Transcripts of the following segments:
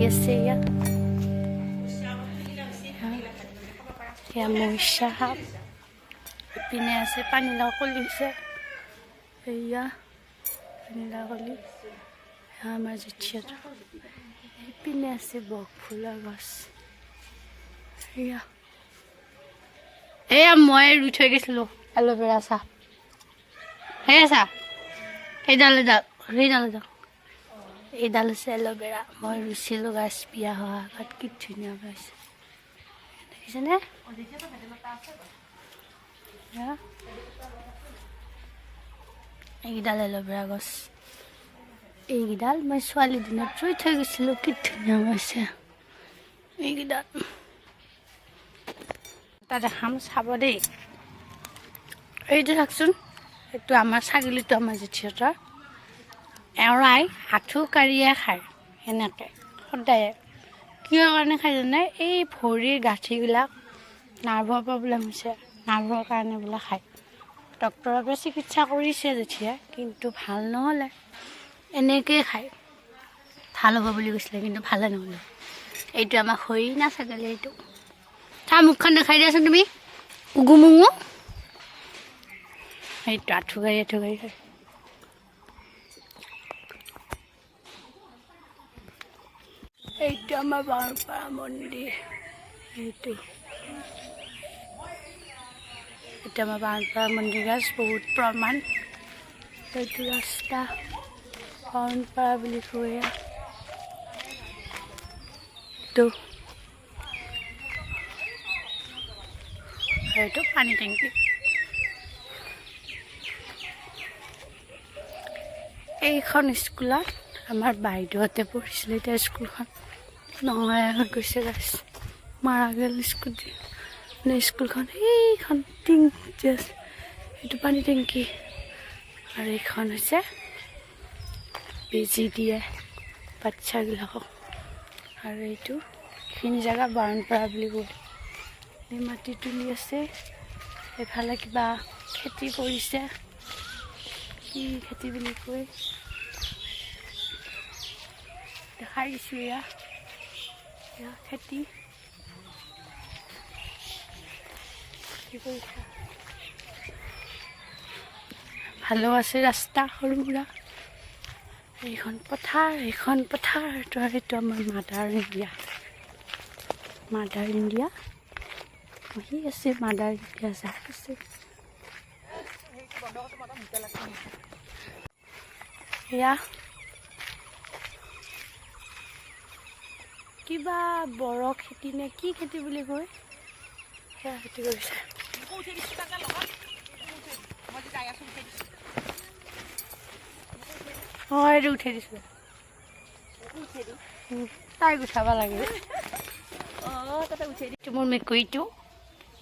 আছে ইয়াত এয়া মৰিচা শাক ইপিনে আছে পানীলাও কলি আছে এয়া পানীলাও কলি আমাৰ জেঠিয়াটো ইপিনে আছে বকফুলৰ গছ এয়া এয়া মই ৰুই থৈ গৈছিলোঁ এল'ভেৰা চাহ সেয়া চাহ সেইডালে যাওক এইডাল হৈছে এল'ভেৰা মই ৰুইছিলোঁ গাছ বিয়া হোৱা আগত কি ধুনীয়া পাইছে দেখিছেনে এইকেইডাল এল'ভেৰা গছ এইকেইডাল মই ছোৱালী দিনত ৰুই থৈ গৈছিলোঁ কি ধুনীয়া পাইছে এইকেইডাল এটা দেখাম চাব দেই এইটো চাওকচোন এইটো আমাৰ ছাগলীটো আমাৰ জেঠিহঁতৰ এৰাই আঁঠু কাঢ়িয়ে খায় সেনেকৈ সদায় কিহৰ কাৰণে খায় জানে এই ভৰিৰ গাঁঠিবিলাক নাৰ্ভৰ প্ৰব্লেম হৈছে নাৰ্ভৰ কাৰণে বোলে খায় ডক্তৰৰ পৰা চিকিৎসা কৰিছে জেঠিয়ে কিন্তু ভাল নহ'লে এনেকৈয়ে খায় ভাল হ'ব বুলি কৈছিলে কিন্তু ভালে নহ'লে এইটো আমাৰ হৰিণা ছাগলী এইটো তাৰ মুখখন দেখাই দিয়াচোন তুমি উগুমুঙু সেইটো আঁঠু কাঢ়ি খায় এইটো আমাৰ বাৰপাৰা মন্দিৰ এইটো আমাৰ বাৰপাৰা মন্দিৰ গাছ বহুত প্ৰমাণ এইটো ৰাস্তা বাৰপাৰা বুলি কয় এইটো পানী টেংকি এইখন স্কুলত আমাৰ বাইদেউহঁতে পঢ়িছিলে এতিয়া স্কুলখন নহয় হৈ গৈছে গাছ মাৰা গ'ল স্কুটি মানে স্কুলখন এইখন টিং জাষ্ট এইটো পানী টেংকি আৰু এইখন হৈছে বেজি দিয়ে বাচ্চাবিলাকক আৰু এইটো এইখিনি জেগা বাৰনপাৰা বুলি কয় এই মাটি তুলি আছে এইফালে কিবা খেতি কৰিছে কি খেতি বুলি কয় দেখাই দিছোঁ এয়া খেতি কৰিছে ভালো আছে ৰাস্তা সৰু সুৰা এইখন পথাৰ তো সেইটো আমাৰ মাদাৰ ইণ্ডিয়া বহি আছে মাদাৰ ইণ্ডিয়া যাক আছে এয়া কিবা বৰ খেতি নে কি খেতি বুলি কয় সেয়া খেতি কৰিছে অঁ এইটো উঠাই দিছোঁ তাই গুঠাব লাগে অঁ তাতে উঠাই দিছোঁ মোৰ মেকুৰীটো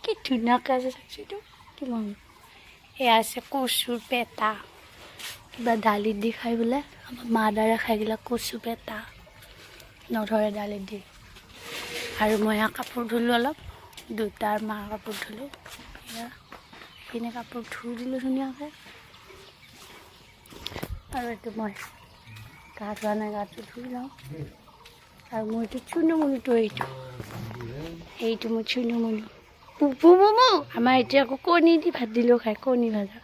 কি ধুনীয়াকৈ আছে চাইছোঁ এইটো কিমান এয়া আছে কচুৰ পেটা কিবা দালিত দি খাই বোলে আমাৰ মা দাৰে খাই দিলে কচু পেটা নধৰে দালিত দি আৰু মই কাপোৰ ধুলোঁ অলপ দুটাৰ মাৰ কাপোৰ ধুলোঁ এয়া এইখিনি কাপোৰ ধুই দিলোঁ ধুনীয়াকৈ আৰু এইটো মই গা ধোৱা নাই গাটো ধুই লওঁ আৰু মোৰ এইটো চুনুমুনুটো এইটো মোৰ চুনুমুনু পুপু আমাৰ এতিয়া আকৌ কণী দি ভাত দিলেও খায় কণী ভাজা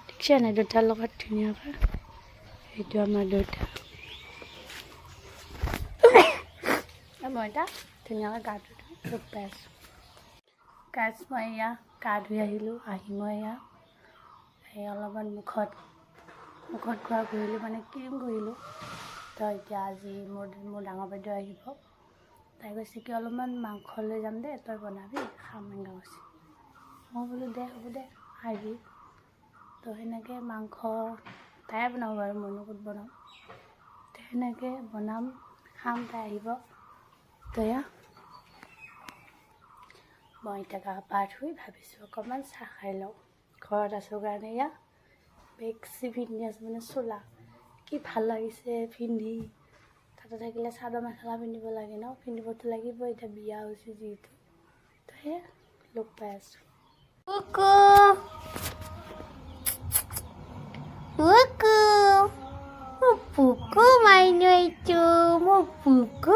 দেখিছে নাই দেউতাৰ লগত ধুনীয়াকৈ এইটো আমাৰ দেউতা মই এটা ধুনীয়াকৈ গাটো ধুই পাই আছোঁ গাছ মই এয়া গা ধুই আহিলোঁ মই এয়া অলপমান মুখত ঘোৱা ঘঁহিলোঁ মানে ক্ৰীম ঘঁহিলোঁ তো এতিয়া আজি মোৰ ডাঙৰ বাইদেউ আহিব তাই কৈছে কি অলপমান মাংস লৈ যাম দে তই বনাবি খাম এনেকৈ কৈছে মই বোলো দে হ'ব দে আহিবি তো সেনেকৈ মাংস তাই বনাব বাৰু মইনো ক'ত বনাম তো সেনেকৈ বনাম খাম তাই আহিব তো এয়া মই এতিয়া গা পা ধুই ভাবিছোঁ অকণমান চাহ খাই লওঁ ঘৰত আছোঁ কাৰণে এয়া বেগচি পিন্ধি আছোঁ মানে চোলা কি ভাল লাগিছে পিন্ধি তাতে থাকিলে চাদৰ মেখেলা পিন্ধিব লাগে ন পিন্ধিবতো লাগিব এতিয়া বিয়া হৈছে যিহেতু তো সেয়া লগ পাই আছোঁ পুকু মাইনু এইটো মোৰ পুকু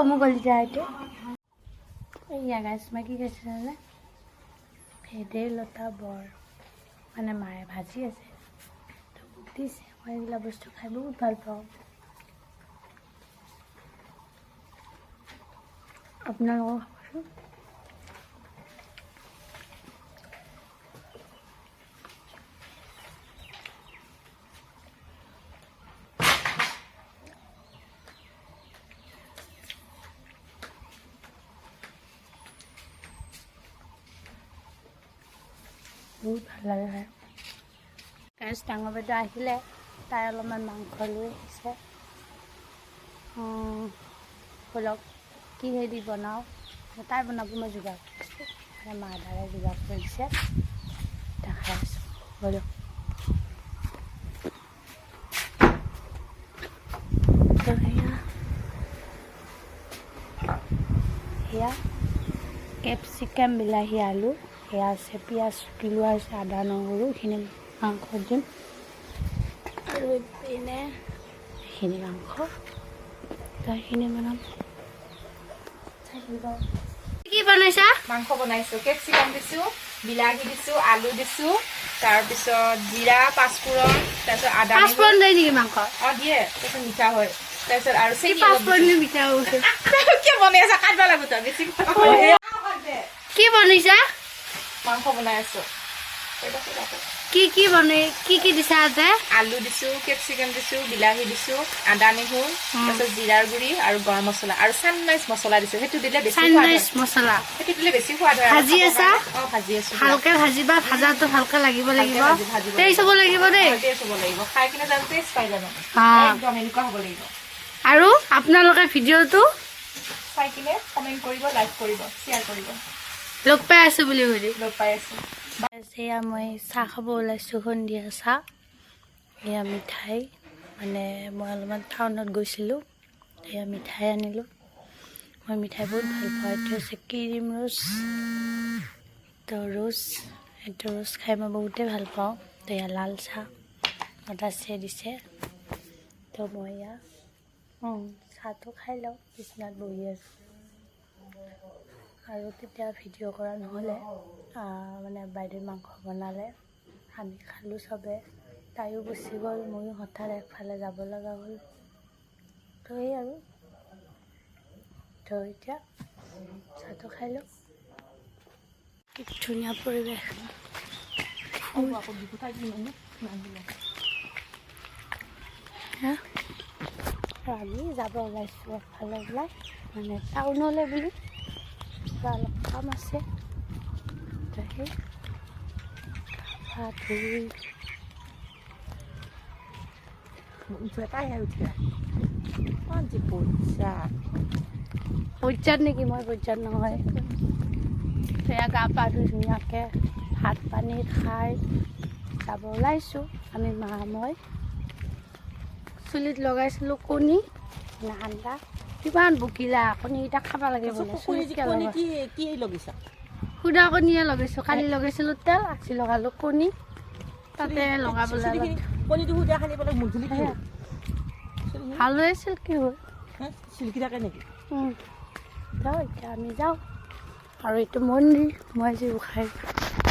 মোক গলি যায় এইটো এইয়া গাইছ মই কি কৈছে জানে ভেদাইলতা বৰ মানে মায়ে ভাজি আছে তো মোক দিছে মই এইবিলাক বস্তু খাই বহুত ভাল পাওঁ আপোনালোকক খাবচোন বহুত ভাল লাগে খাই গাইছ ডাঙৰ বাইদেউ আহিলে তাই অলপমান মাংস লৈ আহিছে বলক কিহেদি বনাওঁ তাই বনাব মই যোগাৰ কৰিছোঁ মানে মা দাদাই যোগাৰ কৰি দিছে দেখাই আছোঁ বলক তো সেয়া কেপচিকাম বিলাহী আলু সেয়া আছে পিঁয়াজ কিলোৱা আছে আদা নহৰু এইখিনি মাংস দিম আৰু এইপিনে এইখিনি মাংস এইখিনি বনাম কি বনাইছা মাংস বনাইছোঁ কেপচিকাম দিছোঁ বিলাহী দিছোঁ আলু দিছোঁ তাৰপিছত জিৰা পাঁচফোৰণ তাৰপিছত আদা পাঁচফোৰণ দিয়ে নেকি মাংস অঁ দিয়ে তাৰপিছত মিঠা হয় তাৰপিছত আৰু পাঁচফোৰণ মিঠা কি বনাই আছা কাটিব লাগিব তই বেছি কি বনাইছা মাংস বনাই আছোঁ কি বনাই কি দিছা তাতে আলু দিছোঁ কেপচিকাম দিছোঁ বিলাহী দিছোঁ আদা নহৰু তাৰপিছত জিৰাৰ গুড়ি আৰু গৰম মছলা আৰু চানৰাইজ মছলা দিছোঁ সেইটো দিলে বেছি চানৰাইজ মছলা সেইটো দিলে বেছি সোৱাদ হয় ভাজি আছা অঁ ভাজি আছোঁ ভালকে ভাজিবা ভাজাটো ভালকে লাগিব টেষ্ট হ'ব লাগিব দেই টেষ্ট হ'ব লাগিব খাই কিনে জানো টেষ্ট পাই জানো একদম এনেকুৱা হ'ব লাগিব আৰু আপোনালোকে ভিডিঅ'টো চাই কিনে কমেণ্ট কৰিব লাইক কৰিব শ্বেয়াৰ কৰিব লগ পাই আছোঁ বুলি কৈ দিম লগ পাই আছোঁ এয়া মই চাহ খাব ওলাইছোঁ সন্ধিয়া চাহ এয়া মিঠাই মানে মই অলপমান টাউনত গৈছিলোঁ এয়া মিঠাই আনিলোঁ মই মিঠাই বহুত ভাল পাওঁ এইটো হৈছে ক্ৰীম ৰোজ এইটো ৰোজ খাই মই বহুতেই ভাল পাওঁ তো এয়া লাল চাহ আছে দিছে তো মই এয়া চাহটো খাই লওঁ বিচনাত বহি আছোঁ আৰু তেতিয়া ভিডিঅ' কৰা নহ'লে মানে বাইদেউ মাংস বনালে আমি খালোঁ চবে তাইও গুচি গ'ল ময়ো হঠাৎ একফালে যাব লগা হ'ল তো এই আৰু তো এতিয়া চাহটো খাই লওঁ কি ধুনীয়া পৰিৱেশ আমি যাব ওলাইছোঁ এফালে ওলাই মানে টাউনলৈ বুলি অলপ কাম আছে পৰ্যাত নেকি মই পৰ্যাত নহয় সেয়া গা পা ধুই ধুনীয়াকৈ ভাত পানী খাই যাব ওলাইছোঁ আমি মা মই চুলিত লগাইছিলোঁ কণী আন্দা কিমান বকিলা কণীকেইটা খাব লাগে বোলে সুদা কণীয়ে লগাইছোঁ কালি লগাইছিলোঁ তেল আজি লগালোঁ কণী তাতে লগাবলৈ ভাল হৈ আছিল কি হ'ল এতিয়া আমি যাওঁ আৰু এইটো মন্দিৰ মই যি খাই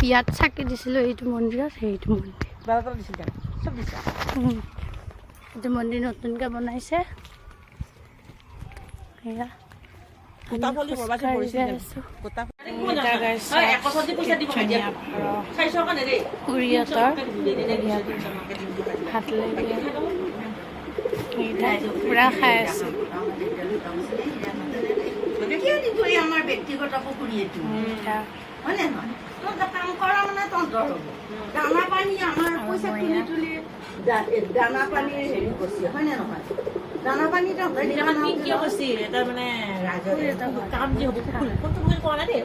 ইয়াত চাকি দিছিলোঁ এইটো মন্দিৰত সেইটো মন্দিৰ এইটো মন্দিৰ নতুনকৈ বনাইছে সেয়া ভাত পুৰা খাই আছে আমাৰ ব্যক্তিগত পুখুৰী এইটো হয় নে নহয় কাম কৰা মানে তন্ত্ৰ হ'ব দানা পানী আমাৰ পইচা তুলি তুলি দানা পানীৰ হেৰি কৰিছে হয় নে নহয় দানা পানী কিয় কৈছিল এটা মানে কাম যি হ'ব কোনটো বুলি কোৱা নাই দেই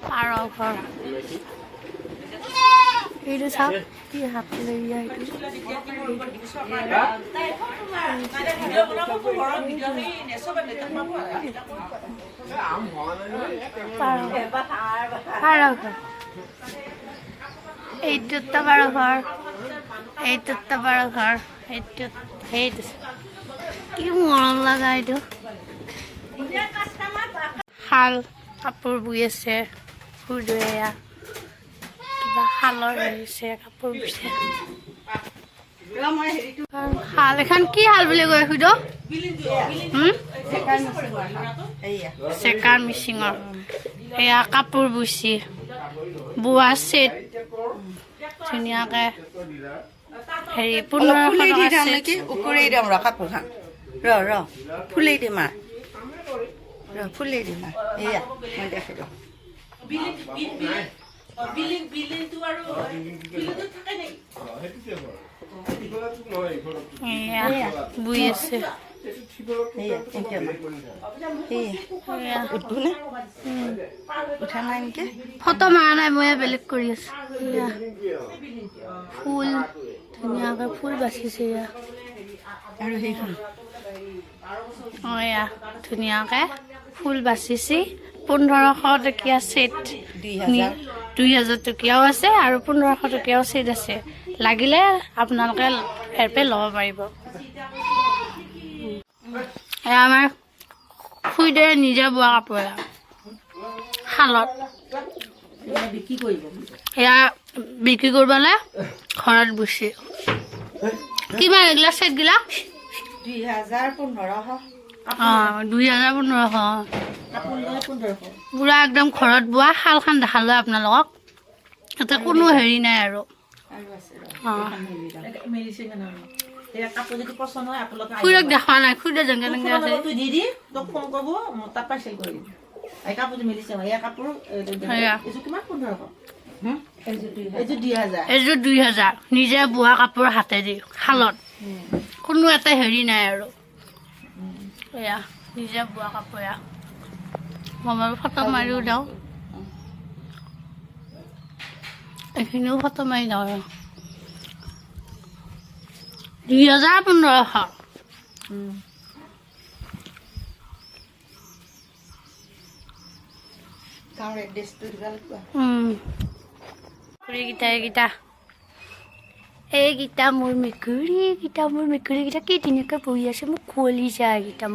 পাৰ ঘৰ এইটো চাওক কি হাত লৈ যায় এইটোত পাৰ ঘৰ এইটোত পাৰ ঘৰ এইটোত সেইটো কি মৰম লগা এইটো শাল কাপোৰ বৈ আছে খুৰীদেউয়া কিবা শালৰ হেৰিছে কাপোৰ বৈছে শাল এখন কি শাল বুলি কয় খুৰীদেউ চেকাৰ মিচিঙৰ এয়া কাপোৰ বৈছে বোৱা ছেট ধুনীয়াকৈ হেৰি 1500 টকা ছেট উকৰি দিম ৰ কাপোৰখন ৰ ফুলেই দিম ফুলেই দিম এয়া মই দেখি দিওঁ এয়া বৈ আছে উঠা নাই নেকি ফটো মাৰা নাই মই বেলেগ কৰি আছো ফুল ধুনীয়াকৈ ফুল বাচিছে এয়া আৰু সেইখন এয়া ধুনীয়াকৈ ফুল বাচিছে 1500 টকীয়া ছেট 2000 টকীয়াও আছে আৰু 1500 টকীয়াও ছেট আছে লাগিলে আপোনালোকে এৰপে ল'ব পাৰিব এয়া আমাৰ খুৰীদেউয়ে নিজে বোৱা কাপোৰ শালত এয়া বিক্ৰী কৰিবলৈ ঘৰত বৈছে কিমান এইগিলা ছেটগিলা 2015 পুৰা একদম ঘৰত বোৱা শালখন দেখালোঁ আপোনালোকক ইয়াতে কোনো হেৰি নাই আৰু খুৰীক দেখা নাই খুৰীদেউ জেংগে জেংগে আছে এযোৰ 2000 নিজে বোৱা কাপোৰ হাতেদি শালত কোনো এটা হেৰি নাই আৰু এয়া নিজে বোৱা কাপোৰ এয়া মই বাৰু ফটো মাৰিও দিওঁ এইখিনিও ফটো মাৰি দিওঁ আৰু 1500 এইকেইটা মোৰ মেকুৰীকেইটা কি ধুনীয়াকৈ বহি আছে মোক কলিজা এইকেইটা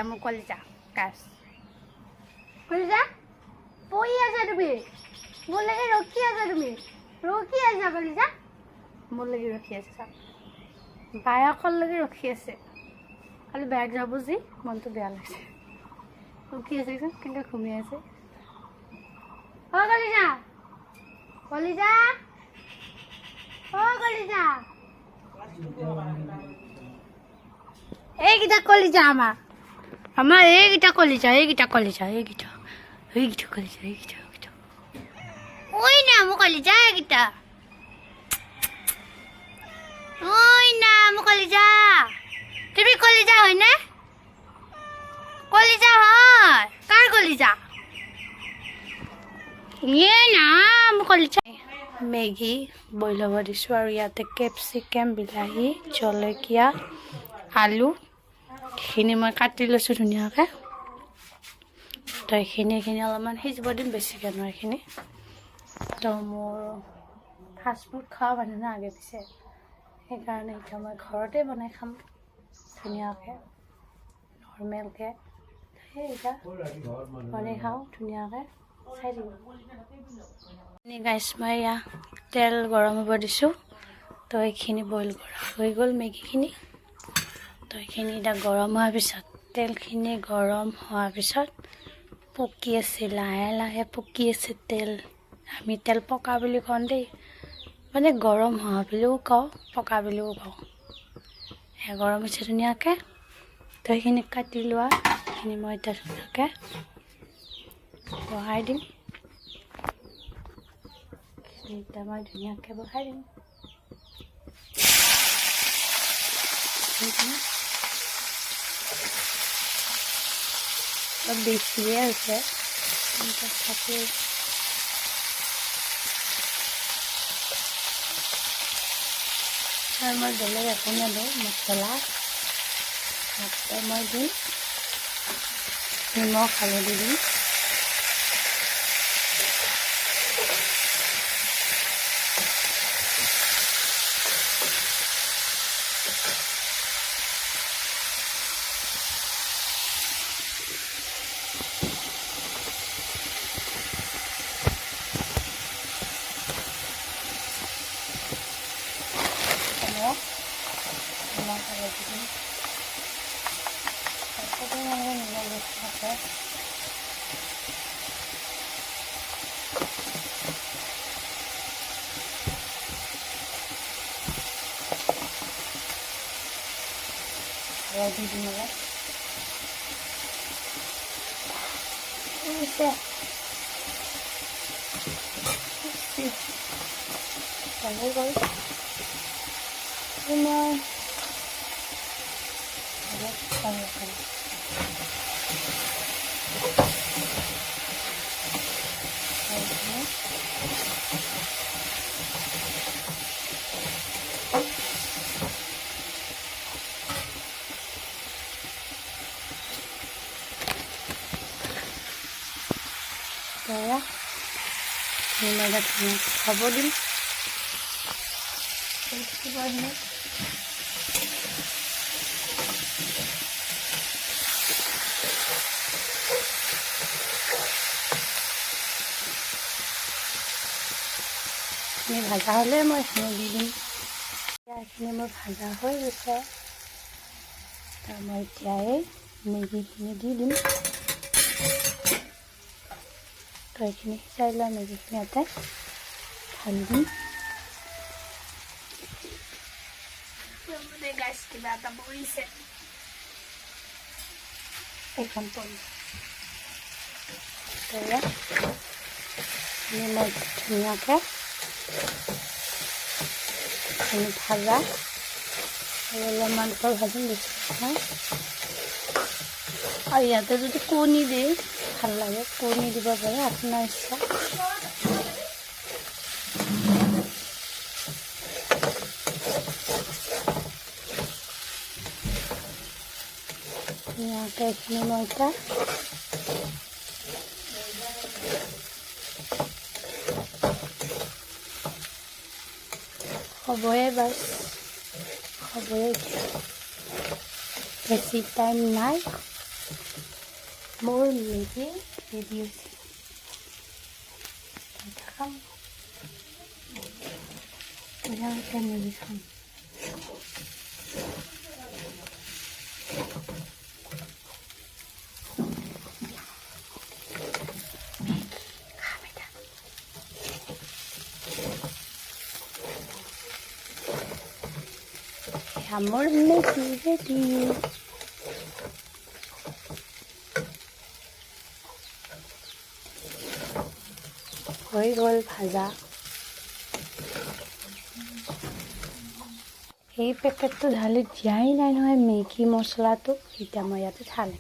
মোৰ কলিজা কাছ কলিজা বহি আছা তুমি মোৰ লাগে ৰখি আছা কলিজা মোৰ লাগি ৰখি আছে চাওক বায়েকৰ লাগি ৰখি আছে খালি বেগ যাব যি মনটো বেয়া লাগিছে ৰখি আছে কেনেকৈ ঘুমি আছে কলিজা এইকেইটা কলিজা আমাৰ এইকেইটা কলিজা ঐ না মোৰ কলিজা এইকেইটা তুমি কলিজা হয়নে কলিজা হয় কাৰ কলিজা না মোৰ কলিজা মেগী বইল হ'ব দিছোঁ আৰু ইয়াতে কেপচিকাম বিলাহী জলকীয়া আলু এইখিনি মই কাটি লৈছোঁ ধুনীয়াকৈ তো এইখিনি অলপমান সিজিব দিম বেছিকৈ নহয় এইখিনি তো মোৰ ফাষ্টফুড খোৱা মানুহ না আগে পিছে সেইকাৰণে এতিয়া মই ঘৰতে বনাই খাম ধুনীয়াকৈ নৰ্মেলকৈ সেই এতিয়া বনাই খাওঁ ধুনীয়াকৈ চাই দিব গাইছ মই এয়া তেল গৰম হ'ব দিছোঁ তো এইখিনি বইল কৰা হৈ গ'ল মেগীখিনি তো এইখিনি এতিয়া গৰম হোৱাৰ পিছত তেলখিনি গৰম হোৱাৰ পিছত পকি আছে লাহে লাহে পকি আছে তেল আমি তেল পকা বুলি কওঁ দেই মানে গৰম হোৱা বুলিও কওঁ পকা বুলিও কওঁ সেয়া গৰম হৈছে ধুনীয়াকৈ তো সেইখিনি কাটি লোৱা সেইখিনি মই এতিয়া ধুনীয়াকৈ বহাই দিম এতিয়া মই ধুনীয়াকৈ বহাই দিম অলপ বেছিয়ে হৈছে থাকেই আৰু মই বেলেগ একো নিদিওঁ মছলা মাত্ৰ মই দিম নিমখ হালধি দিম খাব দিম ভাজা হ'লে মই এইখিনি দি দিম এইখিনি মোৰ ভাজা হৈ গৈছে মই এতিয়া এই মেগীখিনি দি দিম তো এইখিনি সিজাই লৈ মেগীখিনি ইয়াতে ঢালি দিম কিবা এটা পৰিছে এইখন পৰি মই ধুনীয়াকৈ ভাজা আৰু অলপমান ভাজিম বেছি নহয় আৰু ইয়াতে যদি কণী দিয়ে ভাল লাগে কণী দিব পাৰে আপোনাৰ ইচ্ছা ধুনীয়াকৈ এইখিনি মই এতিয়া হ'বয়ে বাছ হ'বয়ে এতিয়া বেছি টাইম নাই মোৰ মেগী ৰেডি হৈছে খাম এতিয়া মেগী খাম আমার মেগি রেডি হৈ গ'ল ভাজা এই পেকেটটো ঢালি দিয়াই নাই নহয় মেগী মছলাটো এতিয়া মই ইয়াতে ঢালি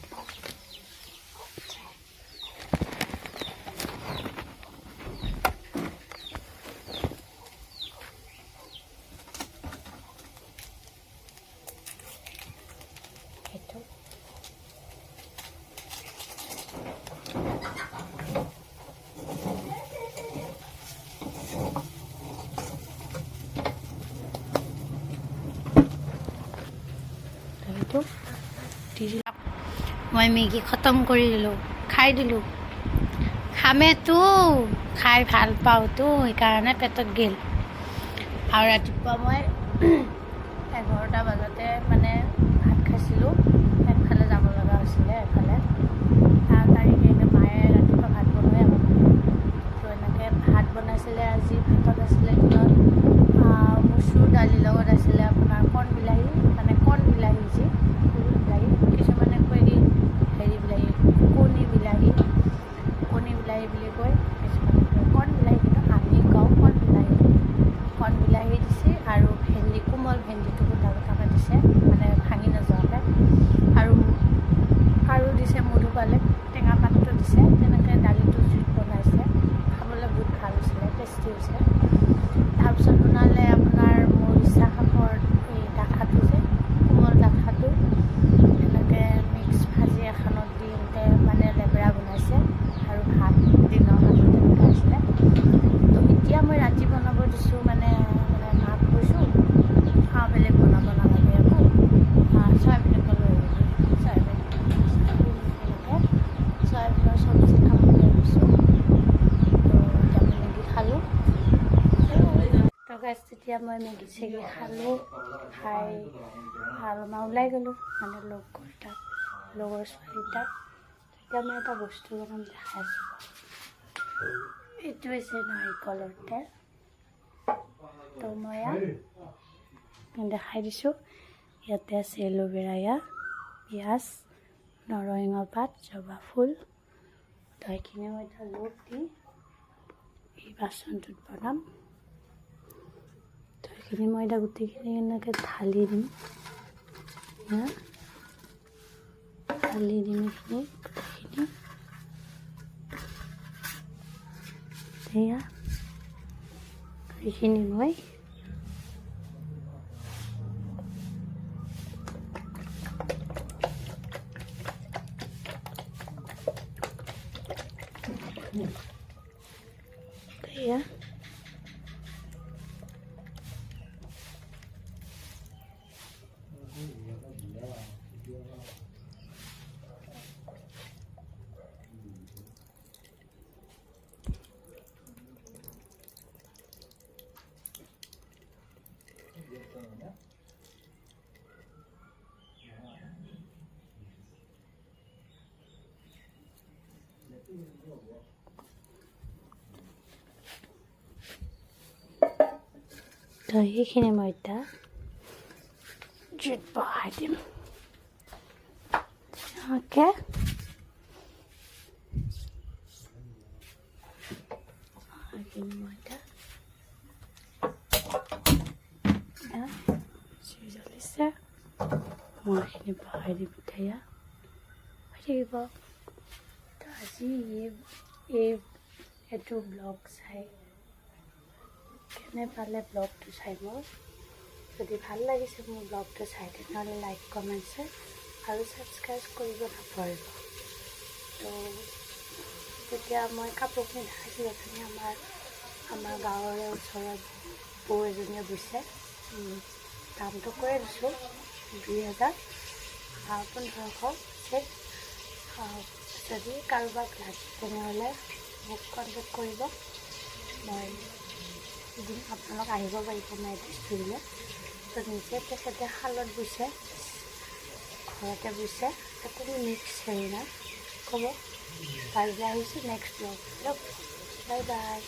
মই মেগী খতম কৰি দিলোঁ খাই দিলোঁ খামেতো খাই ভাল পাওঁতো সেইকাৰণে পেটত গেল আৰু ৰাতিপুৱা মই 11টা বজাতে মানে ভাত খাইছিলোঁ একফালে যাব লগা হৈছিলে এফালে তাৰিখে মায়ে ৰাতিপুৱা ভাত বনোৱাই আমাৰ তো এনেকৈ ভাত বনাইছিলে আজি ভাতত আছিলে দিনত মচুৰ দালিৰ লগত আছিলে আপোনাৰ কণ বিলাহী মানে কণ বিলাহী যি বিলাহী কিছুমানে কয় কি হেৰি বিলাহী কণী বিলাহী বুলি কয় কিছুমানে কয় কণ বিলাহী কিন্তু আমি কওঁ কণ বিলাহী দিছে আৰু ভেন্দি কোমল ভেন্দিটো গোটা গোটাকৈ দিছে মানে ভাঙি নোযোৱাকৈ আৰু দিছে মধুপালেং টেঙা পাতটো দিছে তেনেকৈ দালিটো জুইত বনাইছে খাবলৈ বহুত ভাল হৈছিলে টেষ্টি হৈছে তাৰপিছত বনালে আপোনাৰ মৰিচা শাকৰ এই ডাঠাটো যে কোমল ডাঠাটো এনেকৈ মিক্স ভাজি এখনত দি এনেকৈ মানে লেবেৰা বনাইছে আৰু ভাত দিনৰ ভাত তেনেকৈ আছিলে তো এতিয়া মই ৰাতি বনাব দিছোঁ মানে মাক কৈছোঁ বেলেগ বনাব নালাগে আকৌ এতিয়া মই মেগী চেগি খালোঁ খাই আৰু মই ওলাই গ'লোঁ মানে লগৰ তাত লগৰ ছোৱালী তাত এতিয়া মই এটা বস্তু বনাম দেখাই আছোঁ এইটো হৈছে নাৰিকলৰ তেল তো মই দেখাই দিছোঁ ইয়াতে আছে এল'ভেৰা পিঁয়াজ নৰসিংহ পাত জবা ফুল তো সেইখিনি মই এটা লোট দি এই বাচনটোত বনাম তো সেইখিনি মই এতিয়া গোটেইখিনি এনেকৈ ঢালি দিম ঢালি দিম এইখিনি গোটেইখিনি এয়া এইখিনি মই এয়া তো সেইখিনি মই এতিয়া জুইত বহাই দিম ওকে সেইখিনি মই এতিয়া জুই জ্বলিছে মই এইখিনি বহাই দিম এতিয়া হৈ থাকিব তো আজি এইটো ব্লগ চাই কেনে পালে ব্লগটো চাই মোৰ যদি ভাল লাগিছে মোৰ ব্লগটো চাই তেনেহ'লে লাইক কমেণ্ট শ্বেয়াৰ আৰু ছাবস্ক্ৰাইব কৰিব নাপাহৰিব তো তেতিয়া মই কাপোৰখিনি দেখাইছিলোঁ অথনি আমাৰ গাঁৱৰে ওচৰত বৌ এজনীয়ে বৈছে দামটো কৈ দিছোঁ 2000 1500 যদি কাৰোবাক লাগে তেনেহ'লে মোক কণ্টেক্ট কৰিব মই এদিন আপোনালোক আহিব পাৰিব মই এড্ৰেছটো দিলে তো নিজে তেখেতে শালত বৈছে ঘৰতে বৈছে একো মিক্স হেৰি নাই ক'ব পাৰিলে আহিছোঁ নেক্সট ব্লগ বাই বাই